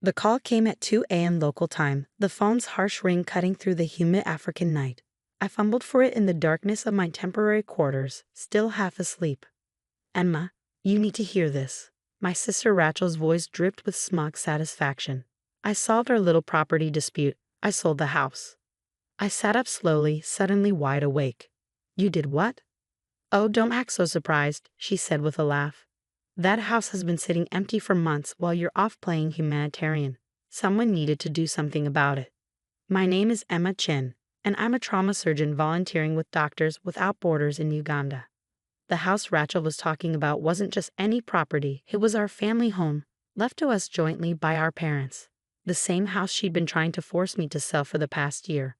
The call came at 2 a.m. local time, the phone's harsh ring cutting through the humid African night. I fumbled for it in the darkness of my temporary quarters, still half asleep. "Emma, you need to hear this." My sister Rachel's voice dripped with smug satisfaction. "I solved our little property dispute. I sold the house." I sat up slowly, suddenly wide awake. "You did what?" "Oh, don't act so surprised," she said with a laugh. "That house has been sitting empty for months while you're off playing humanitarian. Someone needed to do something about it. My name is Emma Chin, and I'm a trauma surgeon volunteering with Doctors Without Borders in Uganda. The house Rachel was talking about wasn't just any property, it was our family home, left to us jointly by our parents. The same house she'd been trying to force me to sell for the past year."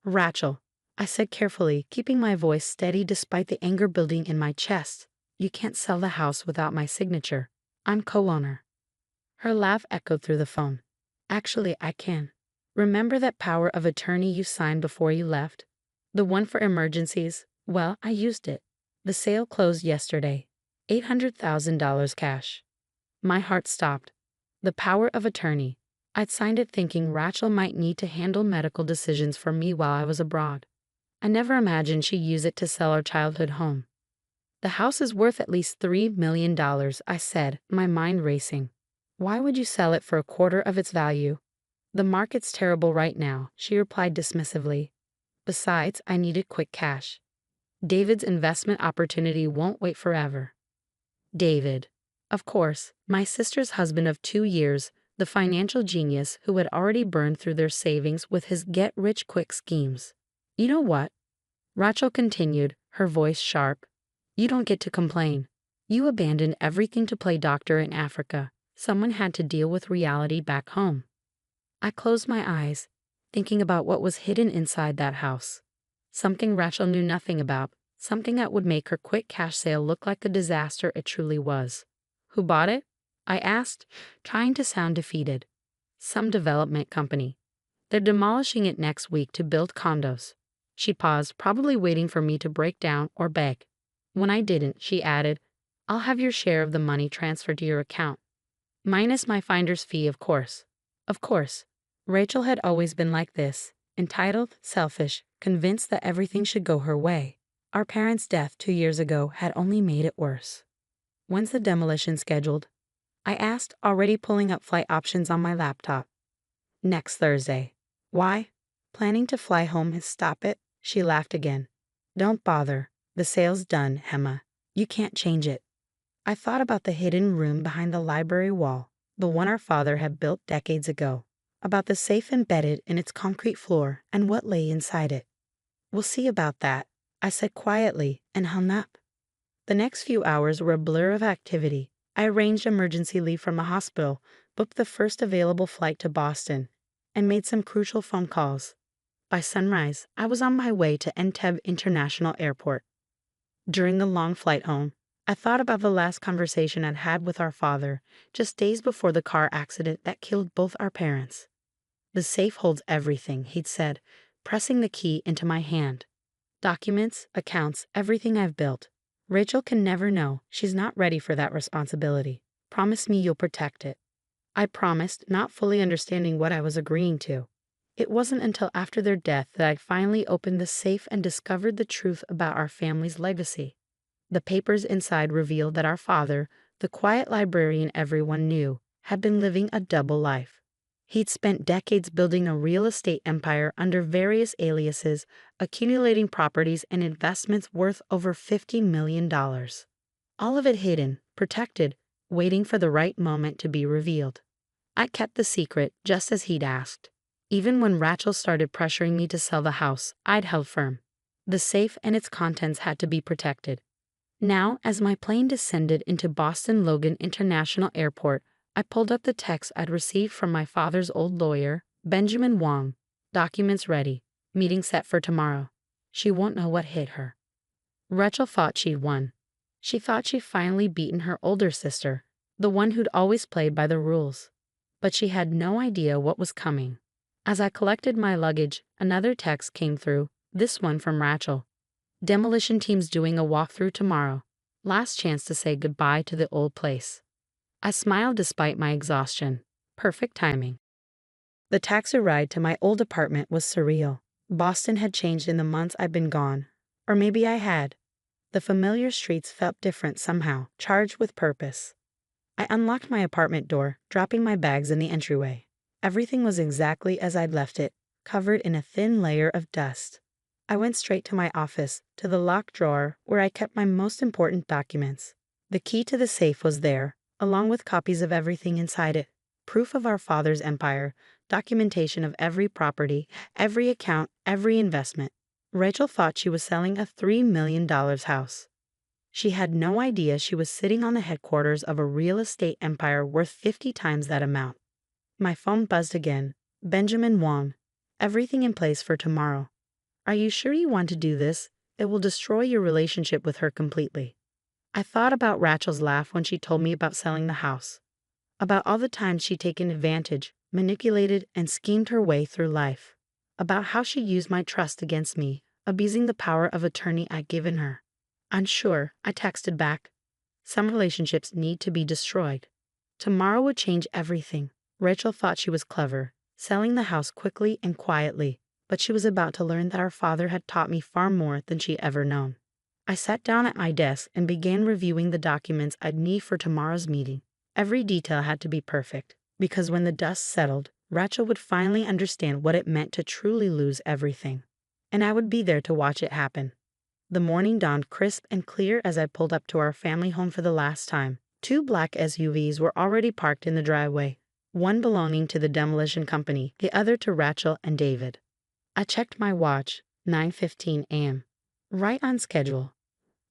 "Rachel," I said carefully, keeping my voice steady despite the anger building in my chest, "you can't sell the house without my signature. I'm co-owner." Her laugh echoed through the phone. "Actually, I can. Remember that power of attorney you signed before you left? The one for emergencies? Well, I used it. The sale closed yesterday. $800,000 cash." My heart stopped. The power of attorney. I'd signed it thinking Rachel might need to handle medical decisions for me while I was abroad. I never imagined she'd use it to sell our childhood home. "The house is worth at least $3 million, I said, my mind racing. "Why would you sell it for a quarter of its value?" "The market's terrible right now," she replied dismissively. "Besides, I needed quick cash. David's investment opportunity won't wait forever." David. Of course, my sister's husband of 2 years, the financial genius who had already burned through their savings with his get-rich-quick schemes. "You know what?" Rachel continued, her voice sharp. "You don't get to complain. You abandoned everything to play doctor in Africa. Someone had to deal with reality back home." I closed my eyes, thinking about what was hidden inside that house. Something Rachel knew nothing about, something that would make her quick cash sale look like the disaster it truly was. "Who bought it?" I asked, trying to sound defeated. "Some development company. They're demolishing it next week to build condos." She paused, probably waiting for me to break down or beg. When I didn't, she added, "I'll have your share of the money transferred to your account. Minus my finder's fee, of course." Of course. Rachel had always been like this, entitled, selfish, convinced that everything should go her way. Our parents' death 2 years ago had only made it worse. "When's the demolition scheduled?" I asked, already pulling up flight options on my laptop. "Next Thursday." "Why?" "Planning to fly home and stop it?" She laughed again. "Don't bother. The sale's done, Emma. You can't change it." I thought about the hidden room behind the library wall, the one our father had built decades ago, about the safe embedded in its concrete floor and what lay inside it. "We'll see about that," I said quietly and hung up. The next few hours were a blur of activity. I arranged emergency leave from a hospital, booked the first available flight to Boston, and made some crucial phone calls. By sunrise, I was on my way to Entebbe International Airport. During the long flight home, I thought about the last conversation I'd had with our father, just days before the car accident that killed both our parents. "The safe holds everything," he'd said, pressing the key into my hand. "Documents, accounts, everything I've built. Rachel can never know. She's not ready for that responsibility. Promise me you'll protect it." I promised, not fully understanding what I was agreeing to. It wasn't until after their death that I finally opened the safe and discovered the truth about our family's legacy. The papers inside revealed that our father, the quiet librarian everyone knew, had been living a double life. He'd spent decades building a real estate empire under various aliases, accumulating properties and investments worth over $50 million. All of it hidden, protected, waiting for the right moment to be revealed. I kept the secret, just as he'd asked. Even when Rachel started pressuring me to sell the house, I'd held firm. The safe and its contents had to be protected. Now, as my plane descended into Boston Logan International Airport, I pulled up the text I'd received from my father's old lawyer, Benjamin Wong. "Documents ready. Meeting set for tomorrow." She won't know what hit her. Rachel thought she'd won. She thought she'd finally beaten her older sister, the one who'd always played by the rules. But she had no idea what was coming. As I collected my luggage, another text came through, this one from Rachel. "Demolition team's doing a walkthrough tomorrow. Last chance to say goodbye to the old place." I smiled despite my exhaustion. Perfect timing. The taxi ride to my old apartment was surreal. Boston had changed in the months I'd been gone. Or maybe I had. The familiar streets felt different somehow, charged with purpose. I unlocked my apartment door, dropping my bags in the entryway. Everything was exactly as I'd left it, covered in a thin layer of dust. I went straight to my office, to the locked drawer where I kept my most important documents. The key to the safe was there, along with copies of everything inside it. Proof of our father's empire, documentation of every property, every account, every investment. Rachel thought she was selling a $3 million house. She had no idea she was sitting on the headquarters of a real estate empire worth 50 times that amount. My phone buzzed again. Benjamin Wong. Everything in place for tomorrow. Are you sure you want to do this? It will destroy your relationship with her completely. I thought about Rachel's laugh when she told me about selling the house. About all the times she'd taken advantage, manipulated, and schemed her way through life. About how she used my trust against me, abusing the power of attorney I'd given her. Unsure, I texted back. Some relationships need to be destroyed. Tomorrow would change everything. Rachel thought she was clever, selling the house quickly and quietly, but she was about to learn that our father had taught me far more than she'd ever known. I sat down at my desk and began reviewing the documents I'd need for tomorrow's meeting. Every detail had to be perfect, because when the dust settled, Rachel would finally understand what it meant to truly lose everything. And I would be there to watch it happen. The morning dawned crisp and clear as I pulled up to our family home for the last time. 2 black SUVs were already parked in the driveway, one belonging to the demolition company, the other to Rachel and David. I checked my watch, 9:15 a.m. Right on schedule.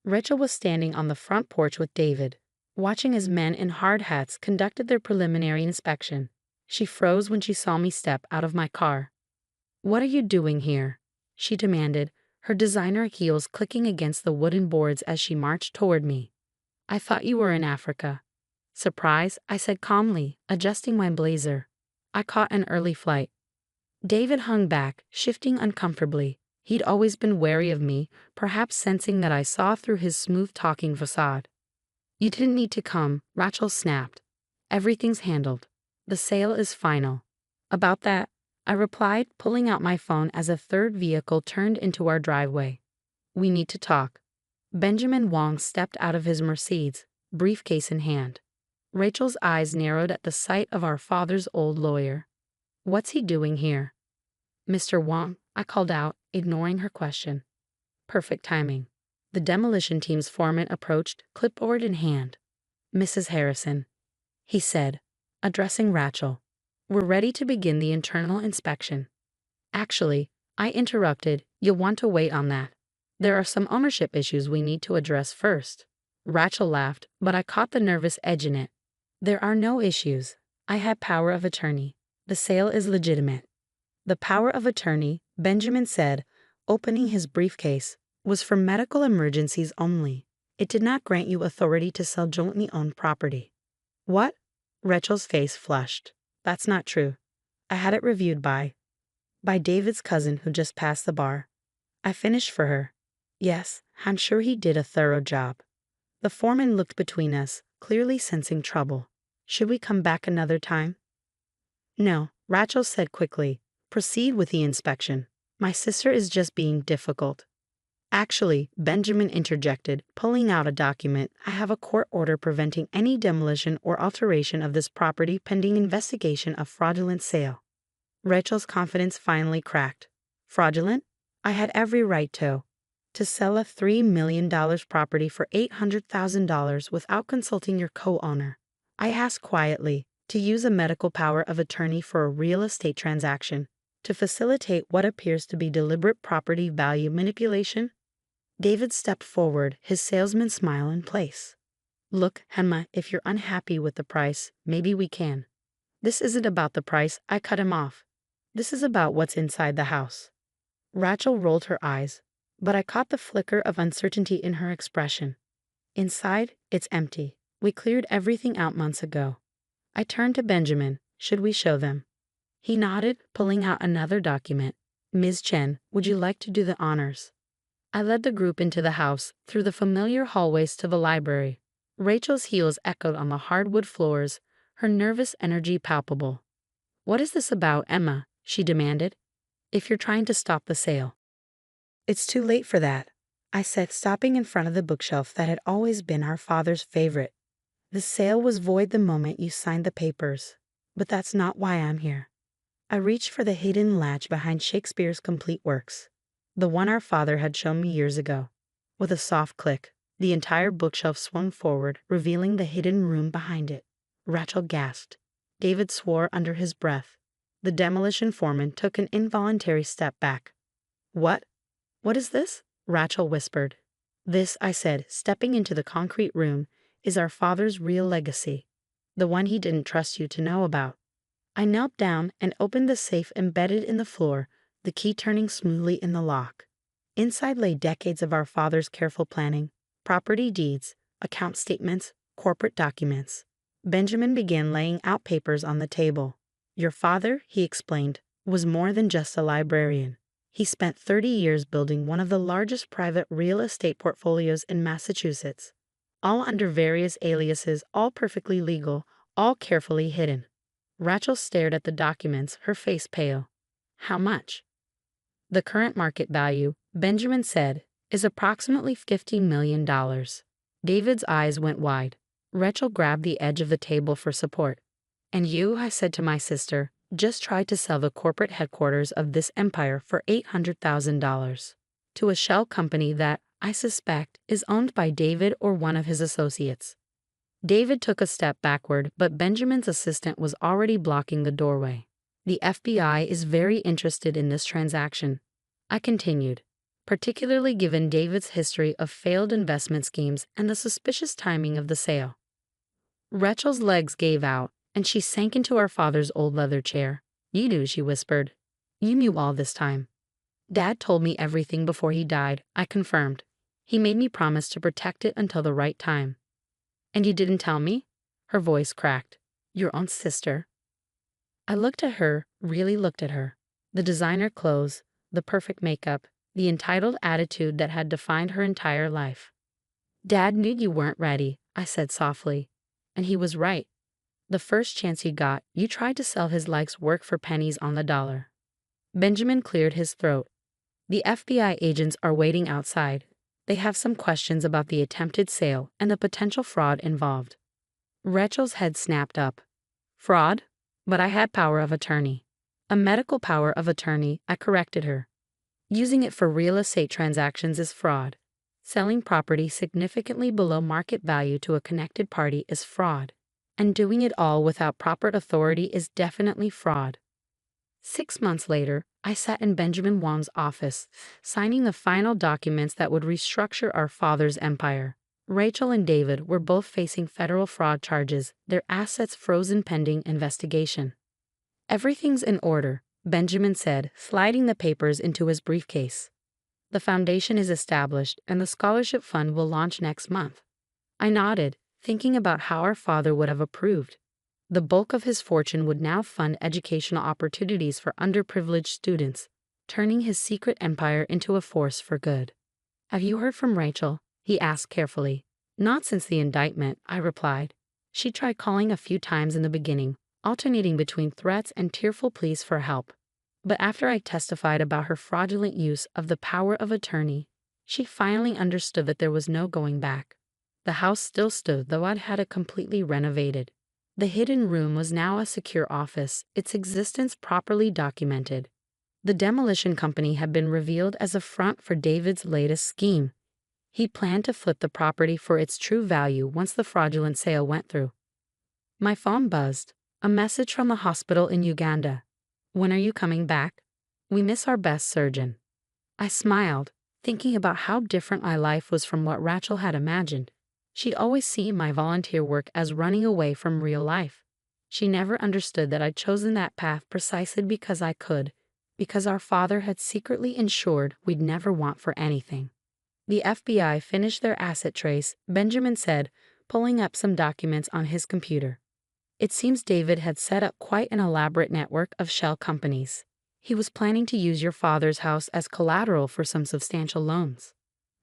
Rachel was standing on the front porch with David, watching as men in hard hats conducted their preliminary inspection. She froze when she saw me step out of my car. "What are you doing here?" she demanded, her designer heels clicking against the wooden boards as she marched toward me. "I thought you were in Africa." "Surprise," I said calmly, adjusting my blazer. "I caught an early flight." David hung back, shifting uncomfortably. He'd always been wary of me, perhaps sensing that I saw through his smooth-talking facade. "You didn't need to come," Rachel snapped. "Everything's handled. The sale is final." "About that," I replied, pulling out my phone as a third vehicle turned into our driveway. "We need to talk." Benjamin Wong stepped out of his Mercedes, briefcase in hand. Rachel's eyes narrowed at the sight of our father's old lawyer. "What's he doing here?" "Mr. Wong," I called out, ignoring her question. Perfect timing. The demolition team's foreman approached, clipboard in hand. "Mrs. Harrison," he said, addressing Rachel, "we're ready to begin the internal inspection." "Actually," I interrupted, "you'll want to wait on that. There are some ownership issues we need to address first." Rachel laughed, but I caught the nervous edge in it. "There are no issues. I had power of attorney. The sale is legitimate." The power of attorney, Benjamin said, opening his briefcase, was for medical emergencies only. It did not grant you authority to sell jointly owned property. "What?" Rachel's face flushed. "That's not true. I had it reviewed by David's cousin who just passed the bar." I finished for her. "Yes, I'm sure he did a thorough job." The foreman looked between us, clearly sensing trouble. "Should we come back another time?" "No," Rachel said quickly. "Proceed with the inspection. My sister is just being difficult." "Actually," Benjamin interjected, pulling out a document, "I have a court order preventing any demolition or alteration of this property pending investigation of fraudulent sale." Rachel's confidence finally cracked. "Fraudulent? I had every right to sell a $3 million property for $800,000 without consulting your co-owner." I asked quietly, "To use a medical power of attorney for a real estate transaction, to facilitate what appears to be deliberate property value manipulation?" David stepped forward, his salesman smile in place. "Look, Henma, if you're unhappy with the price, maybe we can." "This isn't about the price," I cut him off. "This is about what's inside the house." Rachel rolled her eyes, but I caught the flicker of uncertainty in her expression. "Inside, it's empty. We cleared everything out months ago." I turned to Benjamin. "Should we show them?" He nodded, pulling out another document. "Ms. Chen, would you like to do the honors?" I led the group into the house, through the familiar hallways to the library. Rachel's heels echoed on the hardwood floors, her nervous energy palpable. "What is this about, Emma?" she demanded. "If you're trying to stop the sale." "It's too late for that," I said, stopping in front of the bookshelf that had always been our father's favorite. "The sale was void the moment you signed the papers. But that's not why I'm here." I reached for the hidden latch behind Shakespeare's complete works, the one our father had shown me years ago. With a soft click, the entire bookshelf swung forward, revealing the hidden room behind it. Rachel gasped. David swore under his breath. The demolition foreman took an involuntary step back. "What? What is this?" Rachel whispered. "This," I said, stepping into the concrete room, "is our father's real legacy. The one he didn't trust you to know about." I knelt down and opened the safe embedded in the floor, the key turning smoothly in the lock. Inside lay decades of our father's careful planning, property deeds, account statements, corporate documents. Benjamin began laying out papers on the table. "Your father," he explained, "was more than just a librarian. He spent 30 years building one of the largest private real estate portfolios in Massachusetts, all under various aliases, all perfectly legal, all carefully hidden." Rachel stared at the documents, her face pale. "How much?" "The current market value," Benjamin said, "is approximately $50 million. David's eyes went wide. Rachel grabbed the edge of the table for support. "And you," I said to my sister, "just tried to sell the corporate headquarters of this empire for $800,000 to a shell company that, I suspect, is owned by David or one of his associates." David took a step backward, but Benjamin's assistant was already blocking the doorway. "The FBI is very interested in this transaction," I continued, "particularly given David's history of failed investment schemes and the suspicious timing of the sale." Rachel's legs gave out, and she sank into our father's old leather chair. "You knew," she whispered. "You knew all this time." "Dad told me everything before he died," I confirmed. "He made me promise to protect it until the right time." "And you didn't tell me?" Her voice cracked. "Your own sister." I looked at her, really looked at her. The designer clothes, the perfect makeup, the entitled attitude that had defined her entire life. "Dad knew you weren't ready," I said softly. "And he was right. The first chance you got, you tried to sell his life's work for pennies on the dollar." Benjamin cleared his throat. "The FBI agents are waiting outside. They have some questions about the attempted sale and the potential fraud involved." Rachel's head snapped up. "Fraud? But I had power of attorney." "A medical power of attorney," I corrected her. "Using it for real estate transactions is fraud. Selling property significantly below market value to a connected party is fraud. And doing it all without proper authority is definitely fraud." 6 months later, I sat in Benjamin Wong's office, signing the final documents that would restructure our father's empire. Rachel and David were both facing federal fraud charges, their assets frozen pending investigation. "Everything's in order," Benjamin said, sliding the papers into his briefcase. "The foundation is established, and the scholarship fund will launch next month." I nodded, thinking about how our father would have approved. The bulk of his fortune would now fund educational opportunities for underprivileged students, turning his secret empire into a force for good. "Have you heard from Rachel?" he asked carefully. "Not since the indictment," I replied. "She tried calling a few times in the beginning, alternating between threats and tearful pleas for help. But after I testified about her fraudulent use of the power of attorney, she finally understood that there was no going back. The house still stood, though I'd had it completely renovated. The hidden room was now a secure office, its existence properly documented. The demolition company had been revealed as a front for David's latest scheme. He planned to flip the property for its true value once the fraudulent sale went through. My phone buzzed. A message from the hospital in Uganda. "When are you coming back? We miss our best surgeon." I smiled, thinking about how different my life was from what Rachel had imagined. She'd always seen my volunteer work as running away from real life. She never understood that I'd chosen that path precisely because I could, because our father had secretly ensured we'd never want for anything. "The FBI finished their asset trace," Benjamin said, pulling up some documents on his computer. "It seems David had set up quite an elaborate network of shell companies. He was planning to use your father's house as collateral for some substantial loans."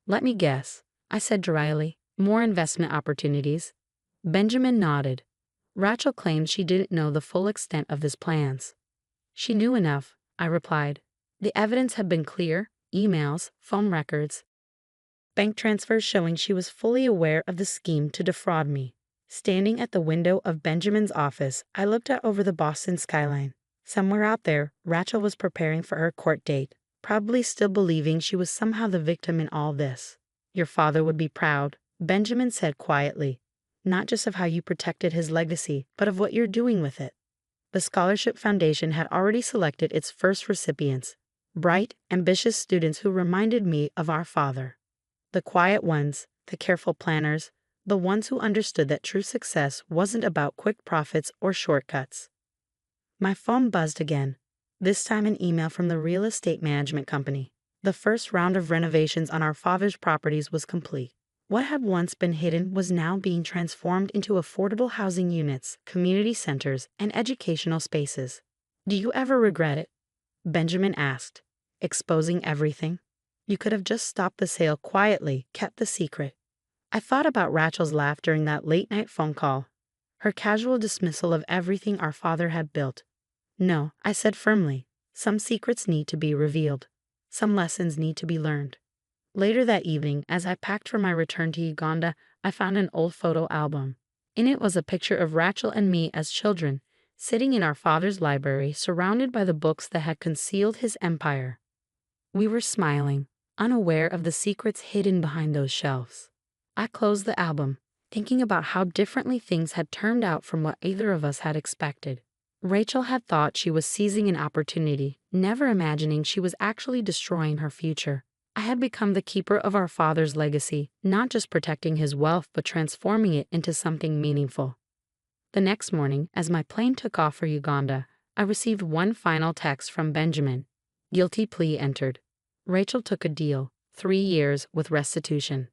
"Let me guess," I said dryly. "More investment opportunities." Benjamin nodded. Rachel claimed she didn't know the full extent of his plans. She knew enough, I replied. The evidence had been clear: emails, phone records, bank transfers showing she was fully aware of the scheme to defraud me. Standing at the window of Benjamin's office, I looked out over the Boston skyline. Somewhere out there, Rachel was preparing for her court date, probably still believing she was somehow the victim in all this. Your father would be proud, Benjamin said quietly. Not just of how you protected his legacy, but of what you're doing with it. The Scholarship Foundation had already selected its first recipients, bright, ambitious students who reminded me of our father. The quiet ones, the careful planners, the ones who understood that true success wasn't about quick profits or shortcuts. My phone buzzed again, this time an email from the real estate management company. The first round of renovations on our father's properties was complete. What had once been hidden was now being transformed into affordable housing units, community centers, and educational spaces. Do you ever regret it? Benjamin asked, exposing everything. You could have just stopped the sale quietly, kept the secret. I thought about Rachel's laugh during that late-night phone call, her casual dismissal of everything our father had built. No, I said firmly, some secrets need to be revealed. Some lessons need to be learned. Later that evening, as I packed for my return to Uganda, I found an old photo album. In it was a picture of Rachel and me as children, sitting in our father's library, surrounded by the books that had concealed his empire. We were smiling, unaware of the secrets hidden behind those shelves. I closed the album, thinking about how differently things had turned out from what either of us had expected. Rachel had thought she was seizing an opportunity, never imagining she was actually destroying her future. I had become the keeper of our father's legacy, not just protecting his wealth but transforming it into something meaningful. The next morning, as my plane took off for Uganda, I received one final text from Benjamin. Guilty plea entered. Rachel took a deal, 3 years with restitution.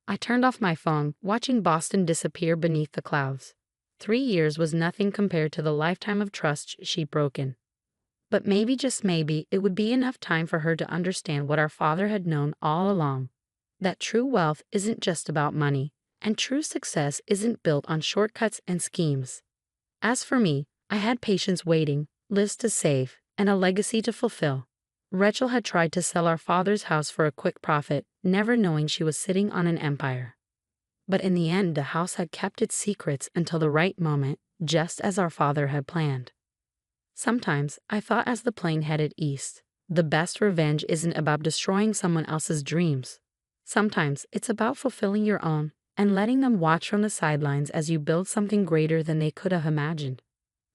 I turned off my phone, watching Boston disappear beneath the clouds. 3 years was nothing compared to the lifetime of trust she'd broken. But maybe, just maybe, it would be enough time for her to understand what our father had known all along. That true wealth isn't just about money, and true success isn't built on shortcuts and schemes. As for me, I had patience waiting, lives to save, and a legacy to fulfill. Rachel had tried to sell our father's house for a quick profit, never knowing she was sitting on an empire. But in the end, the house had kept its secrets until the right moment, just as our father had planned. Sometimes, I thought as the plane headed east, the best revenge isn't about destroying someone else's dreams. Sometimes, it's about fulfilling your own and letting them watch from the sidelines as you build something greater than they could have imagined.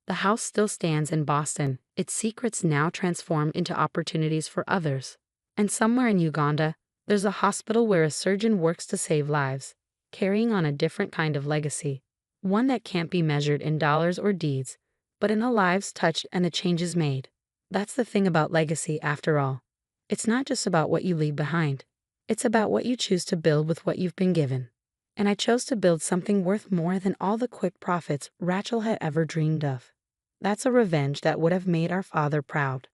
The house still stands in Boston, its secrets now transformed into opportunities for others. And somewhere in Uganda, there's a hospital where a surgeon works to save lives, carrying on a different kind of legacy, one that can't be measured in dollars or deeds, but in the lives touched and the changes made. That's the thing about legacy, after all. It's not just about what you leave behind. It's about what you choose to build with what you've been given. And I chose to build something worth more than all the quick profits Rachel had ever dreamed of. That's a revenge that would have made our father proud.